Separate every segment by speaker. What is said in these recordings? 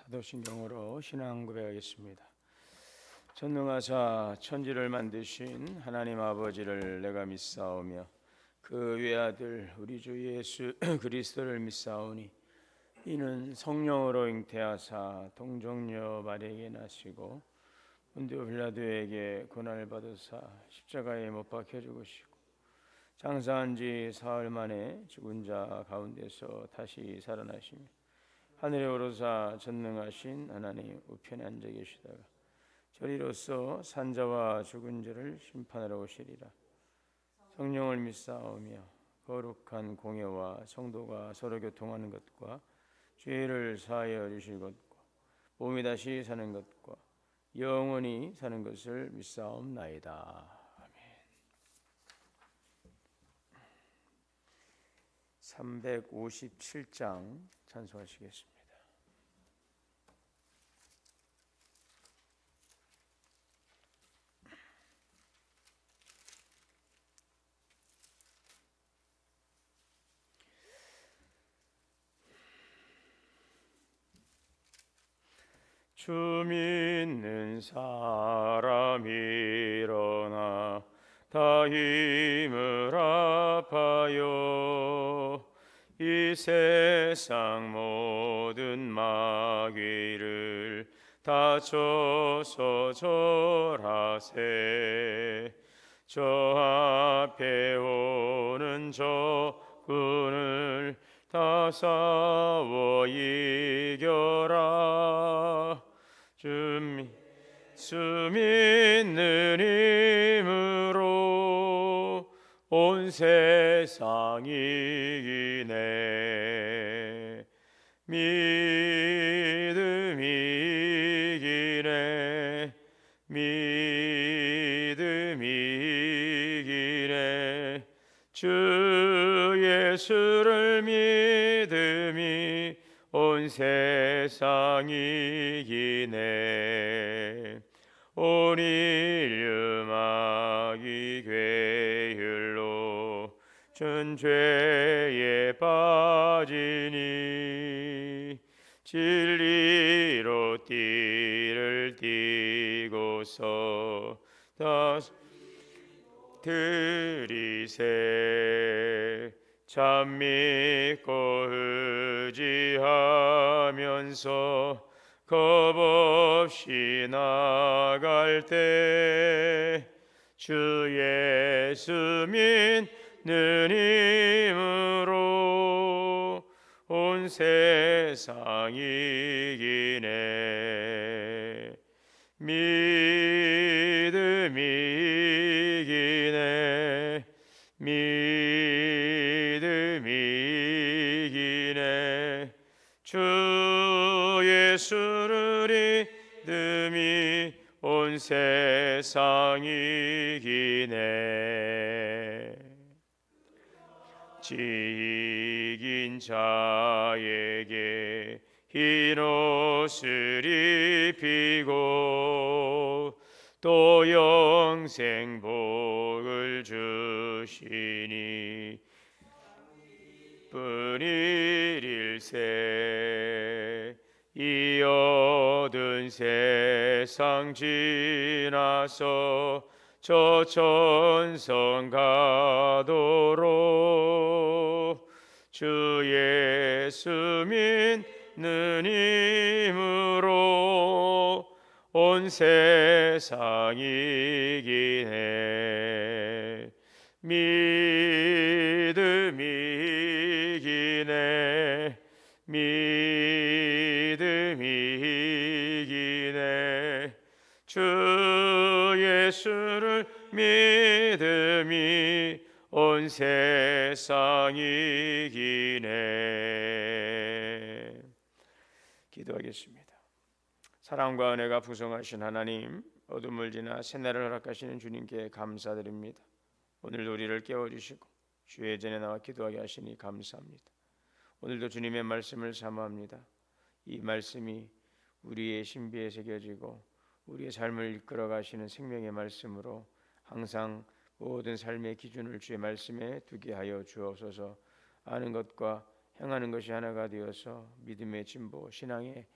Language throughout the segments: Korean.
Speaker 1: 사도신경으로 신앙 고백하겠습니다. 전능하사 천지를 만드신 하나님 아버지를 내가 믿사오며 그 외아들 우리 주 예수 그리스도를 믿사오니 이는 성령으로 잉태하사 동정녀 마리아에게 나시고 본디오 빌라도에게 고난을 받으사 십자가에 못 박혀 죽으시고 장사한 지 사흘 만에 죽은 자 가운데서 다시 살아나시며 하늘에 오르사 전능하신 하나님 우편에 앉아 계시다가 저리로서 산자와 죽은 자를 심판하러 오시리라. 성령을 믿사오며 거룩한 공예와 성도가 서로 교통하는 것과 죄를 사하여 주실 것과 몸이 다시 사는 것과 영원히 사는 것을 믿사옵나이다. 아멘. 357장 찬송하시겠습니다. 주 믿는 사람 일어나 다 힘을 합하여 이 세상 모든 마귀를 다 쳐서 절하세. 저 앞에 오는 적군을 다 싸워 이겨라. 주 믿는 힘으로 온 세상 이기네. 믿음이 이기네. 믿음이 이기네. 주 예수를 믿음이 온 세상 이기네. 온 인류 마귀 괴율로 전 죄에 빠지니 진리로 띠를 띠고서 다시 들이세. 참 믿고 의지하면서 겁없이 나갈 때 주 예수 믿는 힘으로 온 세상 이기네. 믿음이 이기네. 믿음이 이기네. 주 예수를 믿음이 온 세상 이기네. 이긴 자에게 흰 옷을 입히고 또 영생 복을 주시니 뿐일일세. 이 어두운 세상 지나서 저 천성 가도록 주 예수 믿는 힘으로 온 세상 이기네. 믿음이 이기네. 믿음이 이기네. 주 예수를 믿음이 온 세상 이기네. 기도하겠습니다. 사랑과 은혜가 풍성하신 하나님, 어둠을 지나 새날을 허락하시는 주님께 감사드립니다. 오늘도 우리를 깨워주시고 주의 전에 나와 기도하게 하시니 감사합니다. 오늘도 주님의 말씀을 사모합니다. 이 말씀이 우리의 신비에 새겨지고 우리의 삶을 이끌어 가시는 생명의 말씀으로 항상 모든 삶의 기준을 주의 말씀에 두게 하여 주옵소서. 아는 것과 행하는 것이 하나가 되어서 믿음의 진보, 신앙의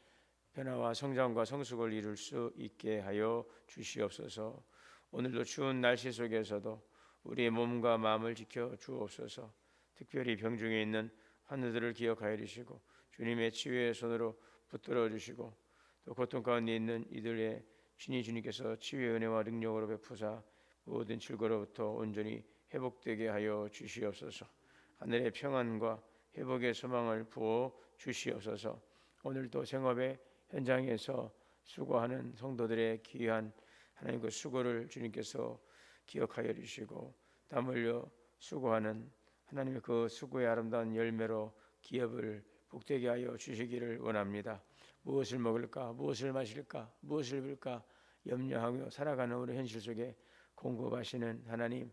Speaker 1: 변화와 성장과 성숙을 이룰 수 있게 하여 주시옵소서. 오늘도 추운 날씨 속에서도 우리의 몸과 마음을 지켜 주옵소서. 특별히 병중에 있는 환우들을 기억하여 주시고 주님의 치유의 손으로 붙들어 주시고 또 고통 가운데 있는 이들의 주님께서 치유의 은혜와 능력으로 베푸사 모든 질고로부터 온전히 회복되게 하여 주시옵소서. 하늘의 평안과 회복의 소망을 부어 주시옵소서. 오늘도 생업의 현장에서 수고하는 성도들의 귀한 하나님 그 수고를 주님께서 기억하여 주시고 땀 흘려 수고하는 하나님의 그 수고의 아름다운 열매로 기업을 복되게 하여 주시기를 원합니다. 무엇을 먹을까, 무엇을 마실까, 무엇을 입을까 염려하며 살아가는 우리 현실 속에 공급하시는 하나님,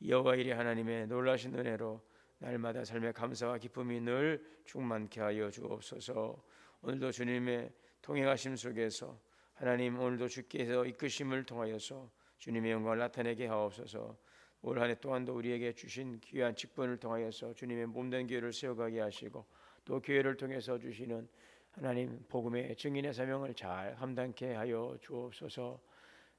Speaker 1: 여호와 이레 하나님의 놀라신 은혜로 날마다 삶의 감사와 기쁨이 늘 충만케 하여 주옵소서. 오늘도 주님의 통행하심 속에서 하나님, 오늘도 주께서 이끄심을 통하여서 주님의 영광을 나타내게 하옵소서. 올 한 해 또한도 우리에게 주신 귀한 직분을 통하여서 주님의 몸된 교회를 세워가게 하시고 또 교회를 통해서 주시는 하나님 복음의 증인의 사명을 잘 감당케 하여 주옵소서.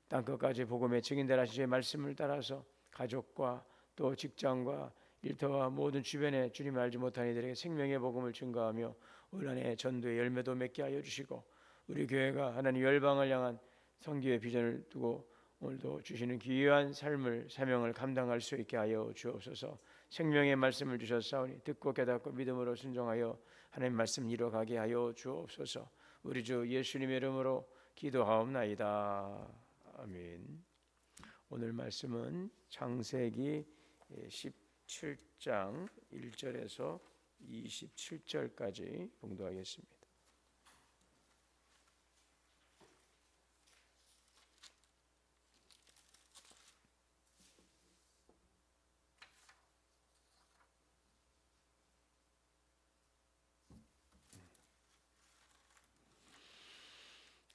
Speaker 1: 땅끝까지 복음의 증인들 하신 주의 말씀을 따라서 가족과 또 직장과 일터와 모든 주변에 주님 알지 못한 이들에게 생명의 복음을 증거하며 올 한 해 전도의 열매도 맺게 하여 주시고 우리 교회가 하나님 열방을 향한 선교의 비전을 두고 오늘도 주시는 귀한 삶을 사명을 감당할 수 있게 하여 주옵소서. 생명의 말씀을 주셨사오니 듣고 깨닫고 믿음으로 순종하여 하나님 말씀 이루어가게 하여 주옵소서. 우리 주 예수님의 이름으로 기도하옵나이다. 아멘. 오늘 말씀은 창세기 17장 1절에서 27절까지 봉독하겠습니다.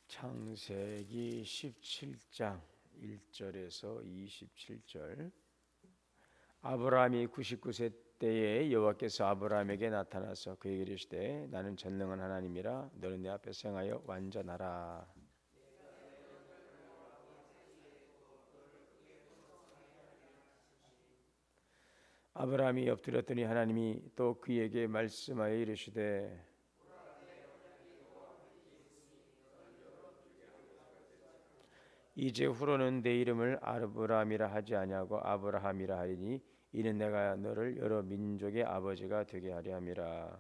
Speaker 1: 창세기 17장 1절에서 27절. 아브라함이 99세 때에 여호와께서 아브라함에게 나타나서 그에게 이르시되 나는 전능한 하나님이라 너는 내 앞에서 행하여 완전하라. 아브라함이 엎드렸더니 하나님이 또 그에게 말씀하여 이르시되 이제 후로는 내 이름을 아브라함이라 하지 아니하고 아브라함이라 하리니 이는 내가 너를 여러 민족의 아버지가 되게 하려 함이라.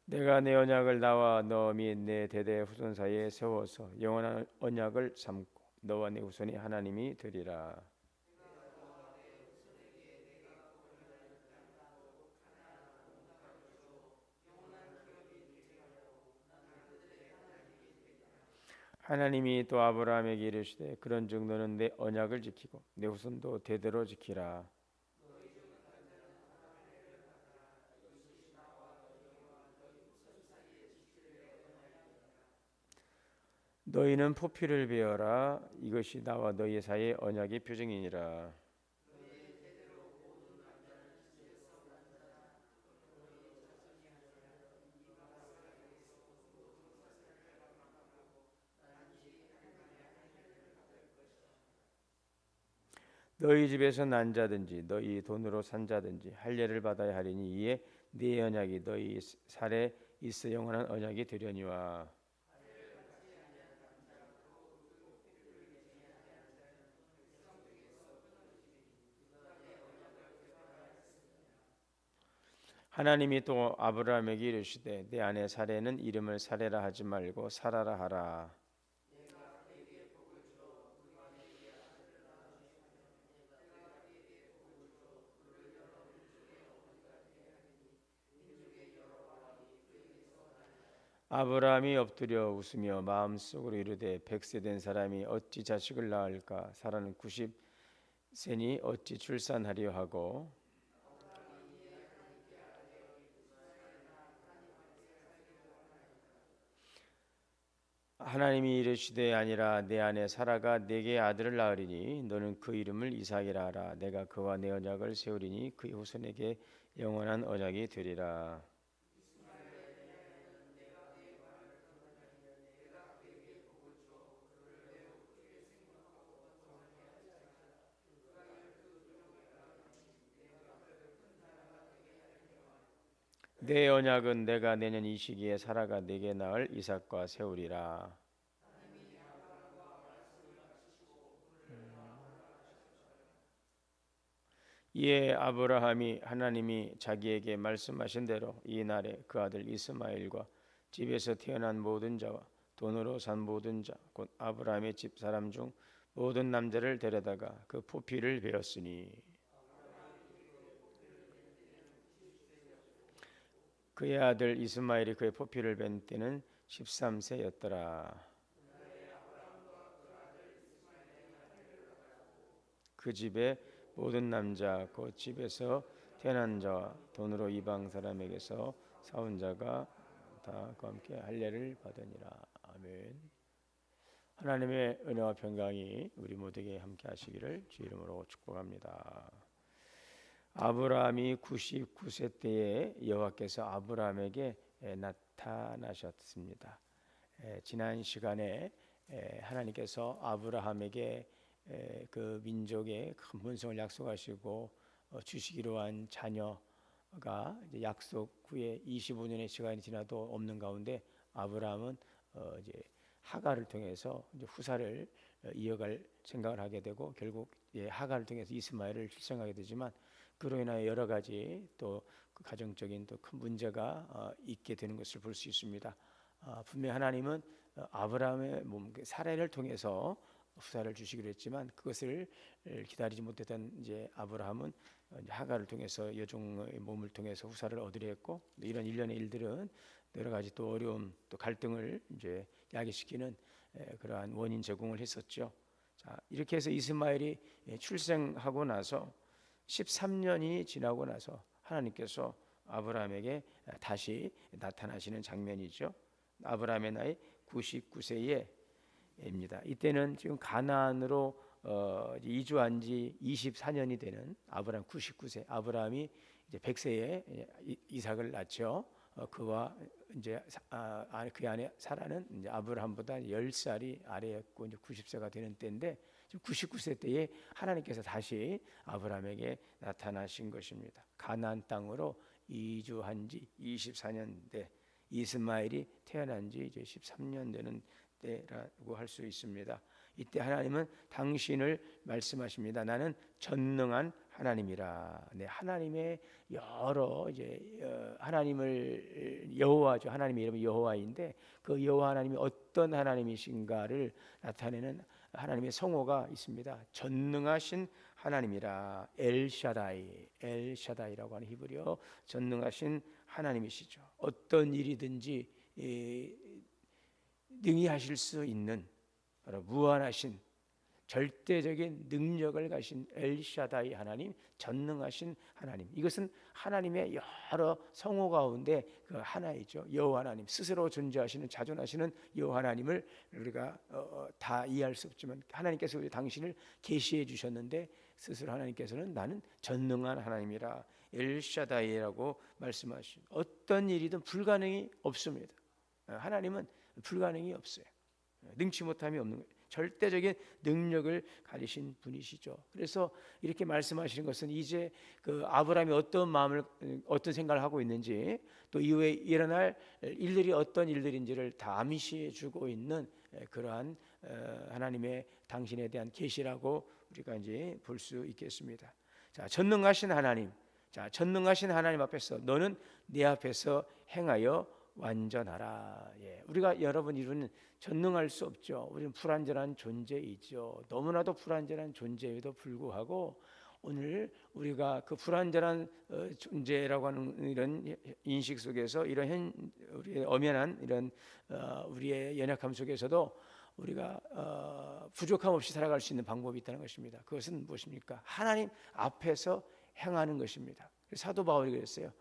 Speaker 1: 내가 내 언약을 나와 너 및 내 대대 후손 사이에 세워서 영원한 언약을 삼고 너와 내 후손이 하나님이 되리라. 하나님이 또 아브라함에게 이르시되 그런즉 너는 내 언약을 지키고 내 후손도 대대로 지키라. 너희는 포피를 베어라. 이것이 나와 너희 사이의 언약의 표징이니라. 너희 집에서 난 자든지 너희 돈으로 산 자든지 할례를 받아야 하리니 이에 네 언약이 너희 살에 있어 영원한 언약이 되려니와. 하나님이 또 아브라함에게 이르시되 내 아내 사레는 이름을 사레라 하지 말고 사라라 하라. 아브라함이 엎드려 웃으며 마음속으로 이르되 100세 된 사람이 어찌 자식을 낳을까? 사라는 90세니 어찌 출산하려 하고. 하나님이 이르시되 아니라 내 아내 사라가 내게 아들을 낳으리니 너는 그 이름을 이삭이라 하라. 내가 그와 내 언약을 세우리니 그의 후손에게 영원한 언약이 되리라. 내 언약은 내가 내년 이 시기에 사라가 내게 낳을 이삭과 세우리라. 이에 아브라함이 하나님이 자기에게 말씀하신 대로 이 날에 그 아들 이스마엘과 집에서 태어난 모든 자와 돈으로 산 모든 자 곧 아브라함의 집 사람 중 모든 남자를 데려다가 그 포피를 베었으니 그의 아들 이스마엘이 그의 포피를 벤 때는 13세였더라. 그 집에 모든 남자 곧 집에서 태어난 자와 돈으로 이방 사람에게서 사온 자가 다 그와 함께 할례를 받으니라. 아멘. 하나님의 은혜와 평강이 우리 모두에게 함께 하시기를 주 이름으로 축복합니다. 아브라함이 99세 때에 여호와께서 아브라함에게 나타나셨습니다. 지난 시간에 하나님께서 아브라함에게 그 민족의 큰 번성을 약속하시고 주시기로 한 자녀가 이제 약속 후에 25년의 시간이 지나도 없는 가운데 아브라함은 이제 하갈을 통해서 이제 후사를 이어갈 생각을 하게 되고 결국 하갈을 통해서 이스마엘을 출생하게 되지만 그로 인하여 여러 가지 또 그 가정적인 또 큰 문제가 있게 되는 것을 볼 수 있습니다. 분명 하나님은 아브라함의 몸 사례를 통해서 후사를 주시기로 했지만 그것을 기다리지 못했던 이제 아브라함은 이제 하갈을 통해서 여종의 몸을 통해서 후사를 얻으려 했고 이런 일련의 일들은 여러 가지 또 어려움 또 갈등을 이제 야기시키는 그러한 원인 제공을 했었죠. 자, 이렇게 해서 이스마엘이 출생하고 나서 13년이 지나고 나서 하나님께서 아브라함에게 다시 나타나시는 장면이죠. 아브라함의 나이 99세에입니다. 이때는 지금 가나안으로 이주한 지 24년이 되는 아브라함 99세. 아브라함이 이제 100세에 이삭을 낳죠. 그와 이제 그 안에 사라는 이제 아브라함보다 10살이 아래였고 이제 90세가 되는 때인데 지금 99세 때에 하나님께서 다시 아브라함에게 나타나신 것입니다. 가나안 땅으로 이주한 지 24년 돼 이스마엘이 태어난 지 이제 13년 되는 때라고 할 수 있습니다. 이때 하나님은 당신을 말씀하십니다. 나는 전능한 하나님이라. 네, 하나님의 여러 이제 하나님을 여호와죠. 하나님의 이름이 여호와인데 그 여호와 하나님이 어떤 하나님이신가를 나타내는 하나님의 성호가 있습니다. 전능하신 하나님이라. 엘샤다이, 엘샤다이라고 하는 히브리어 전능하신 하나님이시죠. 어떤 일이든지 능히 하실 수 있는 바로 무한하신 절대적인 능력을 가신 엘샤다이 하나님, 전능하신 하나님. 이것은 하나님의 여러 성호 가운데 그 하나이죠. 여호와 하나님, 스스로 존재하시는 자존하시는 여호와 하나님을 우리가 다 이해할 수 없지만 하나님께서 당신을 계시해 주셨는데 스스로 하나님께서는 나는 전능한 하나님이라 엘샤다이라고 말씀하신 어떤 일이든 불가능이 없습니다. 하나님은 불가능이 없어요. 능치 못함이 없는 거예요. 절대적인 능력을 가지신 분이시죠. 그래서 이렇게 말씀하시는 것은 이제 그 아브라함이 어떤 마음을 어떤 생각을 하고 있는지 또 이후에 일어날 일들이 어떤 일들인지를 다 암시해 주고 있는 그러한 하나님의 당신에 대한 계시라고 우리가 이제 볼 수 있겠습니다. 자, 전능하신 하나님. 자, 전능하신 하나님 앞에서 너는 내 앞에서 행하여 완전하라. 예, 우리가 여러분 이루는 전능할 수 없죠. 우리는 불완전한 존재이죠. 너무나도 불완전한 존재에도 불구하고 오늘 우리가 그 불완전한 존재라고 하는 이런 인식 속에서 이런 우리의 엄연한 이런 우리의 연약함 속에서도 우리가 부족함 없이 살아갈 수 있는 방법이 있다는 것입니다. 그것은 무엇입니까? 하나님 앞에서 행하는 것입니다. 사도 바울이 그랬어요.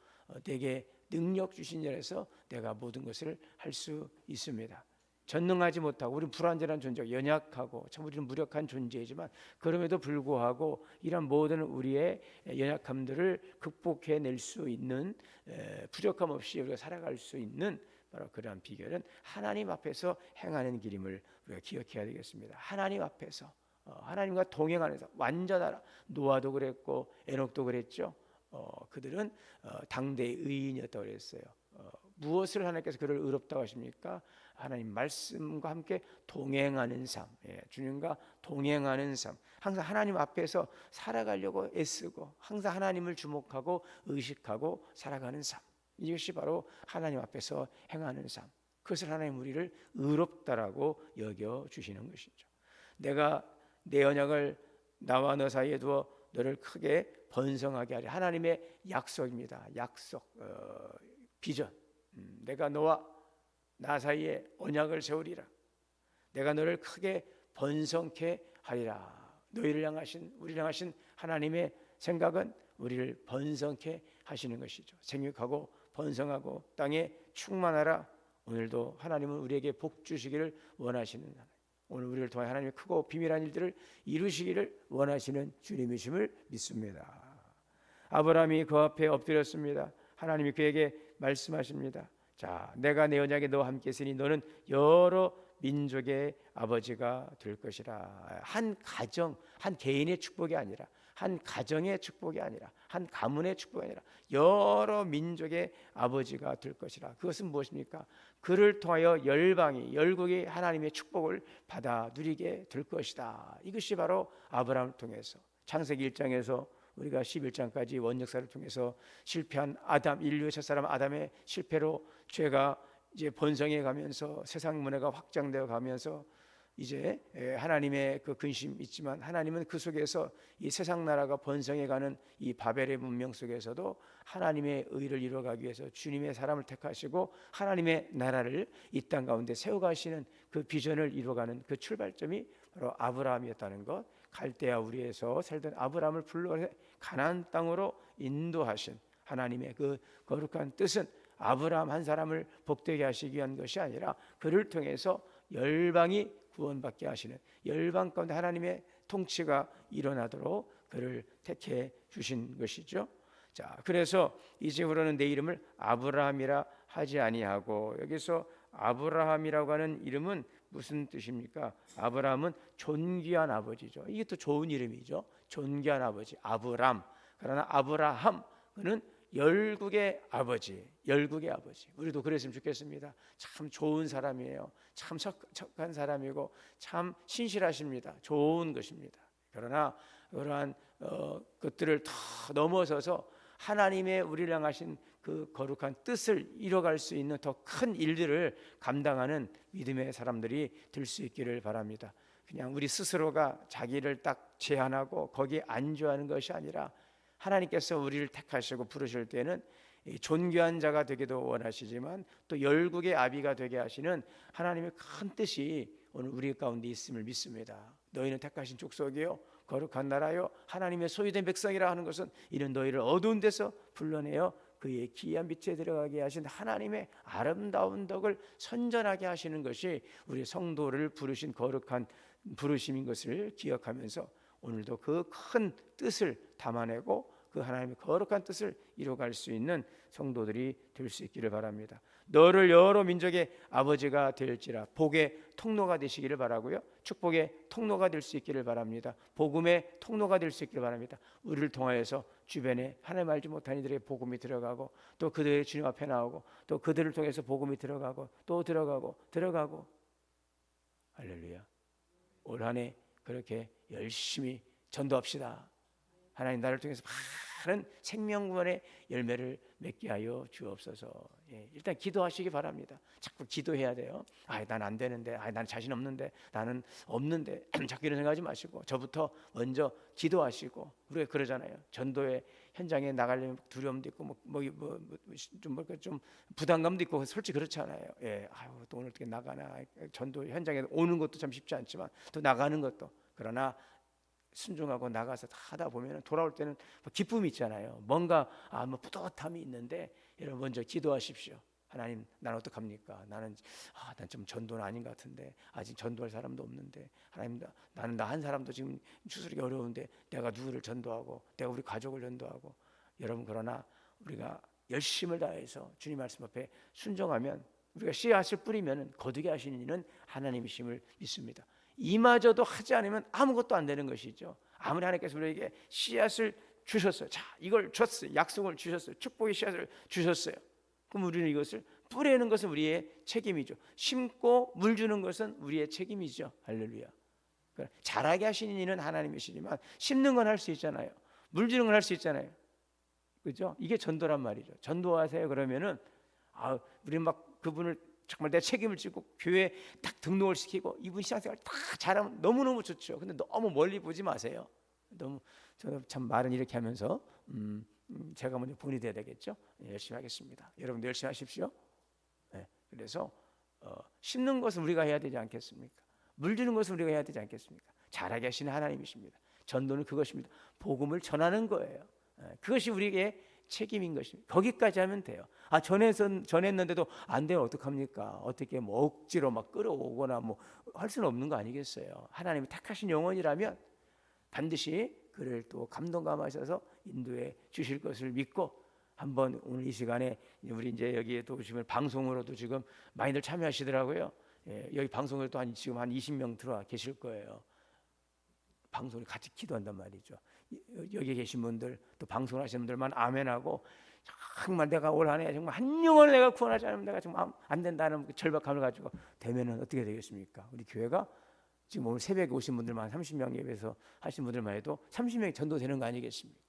Speaker 1: 내게 능력 주신 자에서 내가 모든 것을 할 수 있습니다. 전능하지 못하고 우리는 불완전한 존재고 연약하고 참 우리는 무력한 존재이지만 그럼에도 불구하고 이런 모든 우리의 연약함들을 극복해낼 수 있는 부족함 없이 우리가 살아갈 수 있는 바로 그러한 비결은 하나님 앞에서 행하는 길임을 우리가 기억해야 되겠습니다. 하나님 앞에서 하나님과 동행하면서 완전하라. 노아도 그랬고 에녹도 그랬죠. 그들은 당대의 의인이었다고 그랬어요. 무엇을 하나님께서 그를 의롭다고 하십니까? 하나님 말씀과 함께 동행하는 삶, 주님과 동행하는 삶, 항상 하나님 앞에서 살아가려고 애쓰고 항상 하나님을 주목하고 의식하고 살아가는 삶, 이것이 바로 하나님 앞에서 행하는 삶. 그것을 하나님 우리를 의롭다라고 여겨주시는 것이죠. 내가 내 언약을 나와 너 사이에 두어 너를 크게 번성하게 하리. 하나님의 약속입니다. 약속, 비전. 내가 너와 나 사이에 언약을 세우리라. 내가 너를 크게 번성케 하리라. 너희를 향하신 우리를 향하신 하나님의 생각은 우리를 번성케 하시는 것이죠. 생육하고 번성하고 땅에 충만하라. 오늘도 하나님은 우리에게 복 주시기를 원하시는 하나님. 오늘 우리를 통해 하나님의 크고 비밀한 일들을 이루시기를 원하시는 주님이심을 믿습니다. 아브라함이 그 앞에 엎드렸습니다. 하나님이 그에게 말씀하십니다. 자, 내가 내 언약에 너와 함께 있으니 너는 여러 민족의 아버지가 될 것이라. 한 가정, 한 개인의 축복이 아니라, 한 가정의 축복이 아니라, 한 가문의 축복이 아니라 여러 민족의 아버지가 될 것이라. 그것은 무엇입니까? 그를 통하여 열방이, 열국이 하나님의 축복을 받아 누리게 될 것이다. 이것이 바로 아브라함을 통해서 창세기 1장에서 우리가 11장까지 원역사를 통해서 실패한 아담, 인류의 첫사람 아담의 실패로 죄가 이제 번성해 가면서 세상 문화가 확장되어 가면서 이제 하나님의 그 근심 있지만 하나님은 그 속에서 이 세상 나라가 번성해 가는 이 바벨의 문명 속에서도 하나님의 의를 이루어가기 위해서 주님의 사람을 택하시고 하나님의 나라를 이 땅 가운데 세워가시는 그 비전을 이루어가는 그 출발점이 바로 아브라함이었다는 것. 갈대아 우리에서 살던 아브라함을 불러 가나안 땅으로 인도하신 하나님의 그 거룩한 뜻은 아브라함 한 사람을 복되게 하시기 위한 것이 아니라 그를 통해서 열방이 구원받게 하시는, 열방 가운데 하나님의 통치가 일어나도록 그를 택해 주신 것이죠. 자, 그래서 이제부로는 내 이름을 아브라함이라 하지 아니하고, 여기서 아브라함이라고 하는 이름은 무슨 뜻입니까? 아브라함은 존귀한 아버지죠. 이게 또 좋은 이름이죠. 존귀한 아버지 아브람. 그러나 아브라함, 그는 열국의 아버지, 열국의 아버지. 우리도 그랬으면 좋겠습니다. 참 좋은 사람이에요. 참 착한 사람이고 참 신실하십니다. 좋은 것입니다. 그러나 그러한 것들을 다 넘어서서 하나님의 우리를 향하신 그 거룩한 뜻을 이뤄갈 수 있는 더 큰 일들을 감당하는 믿음의 사람들이 될 수 있기를 바랍니다. 그냥 우리 스스로가 자기를 딱 제한하고 거기에 안주하는 것이 아니라 하나님께서 우리를 택하시고 부르실 때는 존귀한 자가 되기도 원하시지만 또 열국의 아비가 되게 하시는 하나님의 큰 뜻이 오늘 우리 가운데 있음을 믿습니다. 너희는 택하신 족속이요 거룩한 나라요 하나님의 소유된 백성이라 하는 것은 이는 너희를 어두운 데서 불러내어 그의 기이한 빛에 들어가게 하신 하나님의 아름다운 덕을 선전하게 하시는 것이 우리 성도를 부르신 거룩한 부르심인 것을 기억하면서 오늘도 그 큰 뜻을 담아내고 그 하나님의 거룩한 뜻을 이루어갈 수 있는 성도들이 될 수 있기를 바랍니다. 너를 여러 민족의 아버지가 될지라. 복의 통로가 되시기를 바라고요. 축복의 통로가 될 수 있기를 바랍니다. 복음의 통로가 될 수 있기를 바랍니다. 우리를 통하여서 주변에 하나님 알지 못한 이들의 복음이 들어가고 또 그들의 주님 앞에 나오고 또 그들을 통해서 복음이 들어가고 또 들어가고 할렐루야. 올 한 해 그렇게 열심히 전도합시다. 하나님 나를 통해서 많은 생명구원의 열매를 맺게 하여 주옵소서. 일단 기도하시기 바랍니다. 자꾸 기도해야 돼요. 난 안 되는데, 난 자신 없는데, 나는 없는데 자꾸 이런 생각하지 마시고 저부터 먼저 기도하시고. 우리가 그러잖아요. 전도의 현장에 나가려면 두려움도 있고 좀 부담감도 있고 솔직히 그렇잖아요. 또 오늘 어떻게 나가나. 전도 현장에 오는 것도 참 쉽지 않지만 또 나가는 것도. 그러나 순종하고 나가서 다 하다 보면 돌아올 때는 기쁨이 있잖아요. 뭔가 뿌듯함이 있는데 여러분 먼저 기도하십시오. 하나님, 난 어떡합니까? 난 좀 전도는 아닌 것 같은데, 아직 전도할 사람도 없는데, 하나님, 나는 나 한 사람도 지금 추스르기 어려운데 내가 누구를 전도하고, 내가 우리 가족을 전도하고. 여러분, 그러나 우리가 열심을 다해서 주님 말씀 앞에 순종하면, 우리가 씨앗을 뿌리면 거두게 하시는 이는 하나님이심을 믿습니다. 이마저도 하지 않으면 아무것도 안 되는 것이죠. 아무리 하나님께서 우리에게 씨앗을 주셨어요. 자, 이걸 줬어요. 약속을 주셨어요. 축복의 씨앗을 주셨어요. 그럼 우리는 이것을 뿌리는 것은 우리의 책임이죠. 심고 물 주는 것은 우리의 책임이죠. 할렐루야. 자라게 하시는 이는 하나님이시지만 심는 건 할 수 있잖아요. 물 주는 건 할 수 있잖아요. 그죠? 이게 전도란 말이죠. 전도하세요 그러면은 우리 막 그분을 정말 내 책임을 지고 교회에 딱 등록을 시키고 이분 신앙생활 다 잘하면 너무너무 좋죠. 근데 너무 멀리 보지 마세요. 저는 참 말은 이렇게 하면서 제가 먼저 본이 돼야 되겠죠. 열심히 하겠습니다. 여러분도 열심히 하십시오. 네, 그래서 심는 것은 우리가 해야 되지 않겠습니까? 물 주는 것은 우리가 해야 되지 않겠습니까? 잘하게 하시는 하나님이십니다. 전도는 그것입니다. 복음을 전하는 거예요. 그것이 우리에게 책임인 것입니다. 거기까지 하면 돼요. 전했는데도 안 되면 어떡합니까? 어떻게 뭐 억지로 막 끌어오거나 뭐 할 수는 없는 거 아니겠어요? 하나님이 택하신 영혼이라면 반드시 그를 또 감동감하셔서 인도해 주실 것을 믿고, 한번 오늘 이 시간에 우리 이제 여기에 또 오시면 방송으로도 지금 많이들 참여하시더라고요. 여기 방송을 또 지금 한 20명 들어와 계실 거예요. 방송을 같이 기도한단 말이죠. 여기 계신 분들, 또 방송을 하시는 분들만 아멘하고, 정말 내가 올 한해 정말 한 영혼을 내가 구원하지 않으면 내가 정말 안 된다는 절박함을 가지고 되면은 어떻게 되겠습니까? 우리 교회가 지금 오늘 새벽에 오신 분들만 30명 예배에서 하신 분들만 해도 30명이 전도되는 거 아니겠습니까?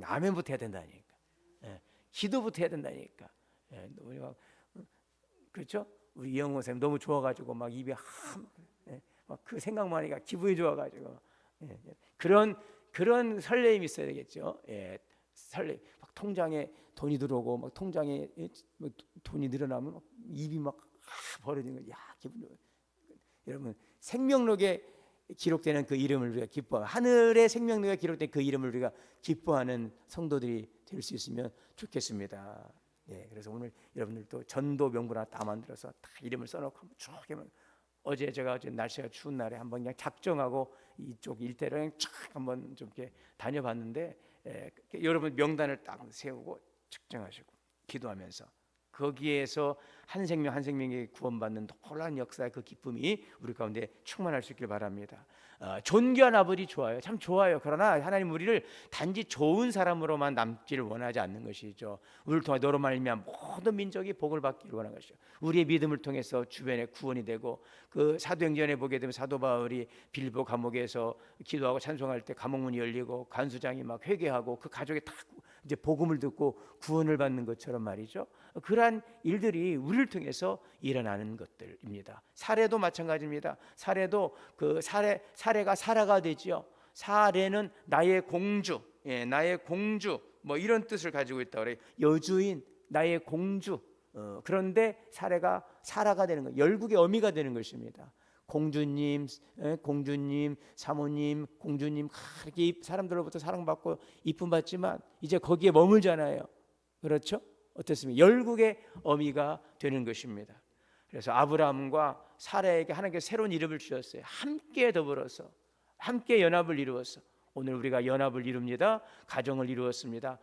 Speaker 1: 아멘부터 해야 된다니까. 기도부터 해야 된다니까. 우리가 그렇죠? 우리 이영호 선생님 너무 좋아가지고 막 입에 막 그 생각만 하니까 기분이 좋아가지고 그런 설레임이 있어야 되겠죠. 설레. 막 통장에 돈이 들어오고 막 통장에 돈이 늘어나면 막 입이 막 벌어지는 거. 야, 기분 좋아. 여러분, 생명록에 기록되는 그 이름을 우리가 기뻐, 하늘의 생명록에 기록된 그 이름을 우리가 기뻐하는 성도들이 될 수 있으면 좋겠습니다. 그래서 오늘 여러분들도 전도 명부나 다 만들어서 다 이름을 써놓고 쭉 하면, 어제 제가 날씨가 추운 날에 한번 그냥 작정하고 이쪽 일대를 그냥 쫙 한번 좀 이렇게 다녀봤는데, 여러분 명단을 딱 세우고 측정하시고 기도하면서 거기에서 한 생명 한 생명이 구원받는 놀라운 역사의 그 기쁨이 우리 가운데 충만할 수 있길 바랍니다. 존귀한 아버지 좋아요. 참 좋아요. 그러나 하나님 우리를 단지 좋은 사람으로만 남지를 원하지 않는 것이죠. 우리를 통해 너로 말미암아 모든 민족이 복을 받기를 원하는 것이죠. 우리의 믿음을 통해서 주변에 구원이 되고, 그 사도행전에 보게 되면 사도 바울이 빌보 감옥에서 기도하고 찬송할 때 감옥문이 열리고 간수장이 막 회개하고 그 가족이 다 이제 복음을 듣고 구원을 받는 것처럼 말이죠. 그러한 일들이 우리를 통해서 일어나는 것들입니다. 사례도 마찬가지입니다. 사례도 그 사례가 사라가 되지요. 사례는 나의 공주, 나의 공주 뭐 이런 뜻을 가지고 있다 그래요. 여주인, 나의 공주. 그런데 사례가 사라가 되는 거, 열국의 어미가 되는 것입니다. 공주님, 사모님, 공주님, 그렇게 사람들로부터 사랑받고 이쁨 받지만 이제 거기에 머물잖아요. 그렇죠? 어떻습니까? 열국의 어미가 되는 것입니다. 그래서 아브라함과 사라에게 하나님께서 새로운 이름을 주셨어요. 함께 더불어서, 함께 연합을 이루어서 오늘 우리가 연합을 이룹니다. 가정을 이루었습니다.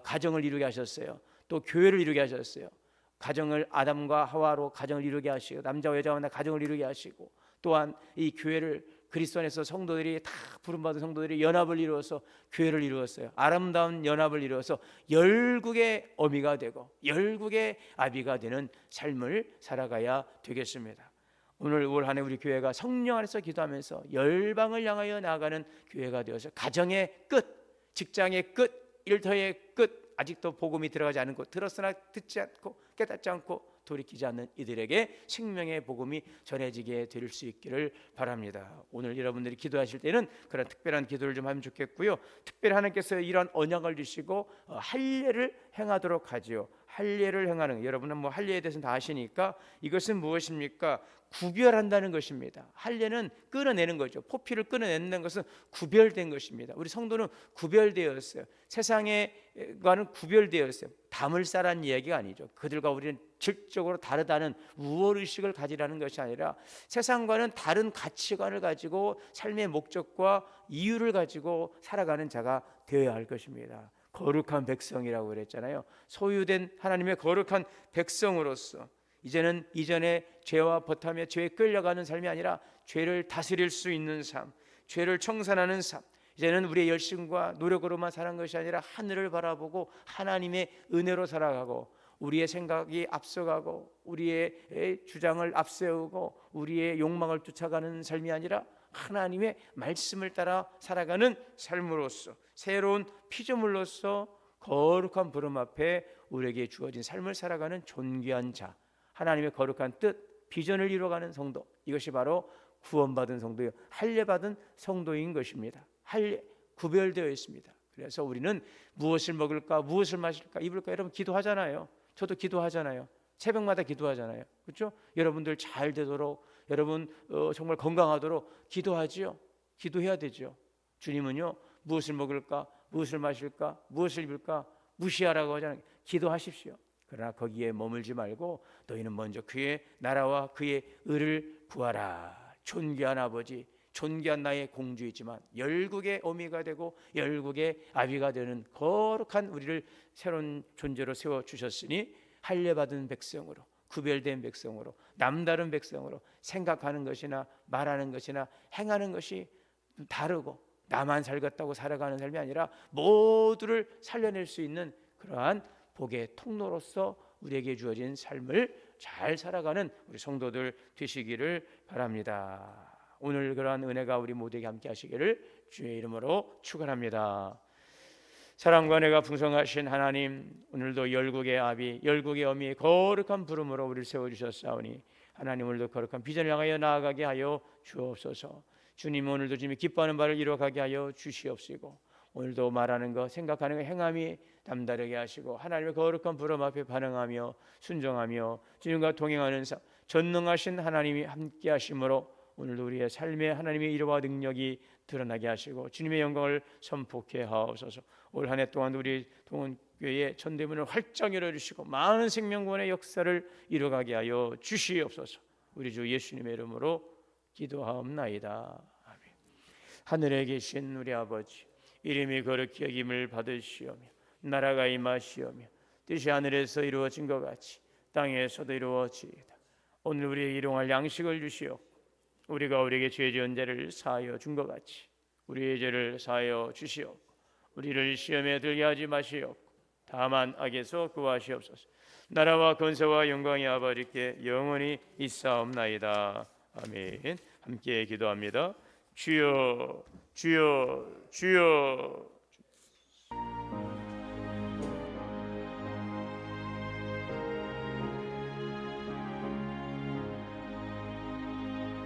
Speaker 1: 가정을 이루게 하셨어요. 또 교회를 이루게 하셨어요. 가정을 아담과 하와로 가정을 이루게 하시고, 남자와 여자와 가정을 이루게 하시고, 또한 이 교회를 그리스도 안에서 성도들이 다 부름받은 성도들이 연합을 이루어서 교회를 이루었어요. 아름다운 연합을 이루어서 열국의 어미가 되고 열국의 아비가 되는 삶을 살아가야 되겠습니다. 오늘 올 한 해 우리 교회가 성령 안에서 기도하면서 열방을 향하여 나아가는 교회가 되어서 가정의 끝, 직장의 끝, 일터의 끝, 아직도 복음이 들어가지 않은 곳, 들었으나 듣지 않고 깨닫지 않고 돌이키지 않는 이들에게 생명의 복음이 전해지게 될 수 있기를 바랍니다. 오늘 여러분들이 기도하실 때는 그런 특별한 기도를 좀 하면 좋겠고요. 특별히 하나님께서 이런 언약을 주시고 할례를 행하도록 하지요. 할례를 행하는, 여러분은 뭐 할례에 대해서는 다 아시니까 이것은 무엇입니까? 구별한다는 것입니다. 할례는 끊어내는 거죠. 포피를 끊어내는 것은 구별된 것입니다. 우리 성도는 구별되었어요. 세상과는 구별되었어요. 담을 쌓라는 이야기가 아니죠. 그들과 우리는 질적으로 다르다는 우월의식을 가지라는 것이 아니라 세상과는 다른 가치관을 가지고 삶의 목적과 이유를 가지고 살아가는 자가 되어야 할 것입니다. 거룩한 백성이라고 그랬잖아요. 소유된 하나님의 거룩한 백성으로서 이제는 이전에 죄와 버타며 죄에 끌려가는 삶이 아니라 죄를 다스릴 수 있는 삶, 죄를 청산하는 삶, 이제는 우리의 열심과 노력으로만 사는 것이 아니라 하늘을 바라보고 하나님의 은혜로 살아가고, 우리의 생각이 앞서가고 우리의 주장을 앞세우고 우리의 욕망을 쫓아가는 삶이 아니라 하나님의 말씀을 따라 살아가는 삶으로서, 새로운 피조물로서 거룩한 부름 앞에 우리에게 주어진 삶을 살아가는 존귀한 자, 하나님의 거룩한 뜻, 비전을 이루어가는 성도, 이것이 바로 구원받은 성도요, 할례받은 성도인 것입니다. 할례, 구별되어 있습니다. 그래서 우리는 무엇을 먹을까, 무엇을 마실까, 입을까, 여러분 기도하잖아요. 저도 기도하잖아요. 새벽마다 기도하잖아요. 그렇죠? 여러분들 잘 되도록, 여러분 정말 건강하도록 기도하지요. 기도해야 되죠. 주님은요, 무엇을 먹을까, 무엇을 마실까, 무엇을 입을까 무시하라고 하잖아요. 기도하십시오. 그러나 거기에 머물지 말고 너희는 먼저 그의 나라와 그의 의를 구하라. 존귀한 아버지, 존귀한 나의 공주이지만 열국의 어미가 되고 열국의 아비가 되는 거룩한 우리를 새로운 존재로 세워주셨으니 할례받은 백성으로, 구별된 백성으로, 남다른 백성으로 생각하는 것이나 말하는 것이나 행하는 것이 다르고 나만 살겠다고 살아가는 삶이 아니라 모두를 살려낼 수 있는 그러한 복의 통로로서 우리에게 주어진 삶을 잘 살아가는 우리 성도들 되시기를 바랍니다. 오늘 그러한 은혜가 우리 모두에게 함께 하시기를 주의 이름으로 축원합니다. 사랑과 은혜가 풍성하신 하나님, 오늘도 열국의 아비, 열국의 어미의 거룩한 부름으로 우리를 세워주셨사오니 하나님, 오늘도 거룩한 비전을 향하여 나아가게 하여 주옵소서. 주님, 오늘도 주님이 기뻐하는 바를 이루어가게 하여 주시옵시고, 오늘도 말하는 것, 생각하는 것, 행함이 남다르게 하시고 하나님의 거룩한 부름 앞에 반응하며 순종하며 주님과 동행하는 삶, 전능하신 하나님이 함께 하심으로 오늘도 우리의 삶에 하나님의 일과 능력이 드러나게 하시고 주님의 영광을 선포케 하옵소서. 올 한 해 동안 우리 동원교회의 전대문을 활짝 열어주시고 많은 생명구원의 역사를 이루어가게 하여 주시옵소서. 우리 주 예수님의 이름으로 기도하옵나이다. 아멘. 하늘에 계신 우리 아버지, 이름이 거룩히 여김을 받으시오며 나라가 임하시오며 뜻이 하늘에서 이루어진 것 같이 땅에서도 이루어지이다. 오늘 우리에게 일용할 양식을 주시옵고 우리가 우리에게 죄 지은 자를 사하여 준 것 같이 우리의 죄를 사하여 주시옵고 우리를 시험에 들게 하지 마시옵고 다만 악에서 구하시옵소서. 나라와 권세와 영광이 아버지께 영원히 있사옵나이다. 아멘. 함께 기도합니다. 주여, 주여, 주여.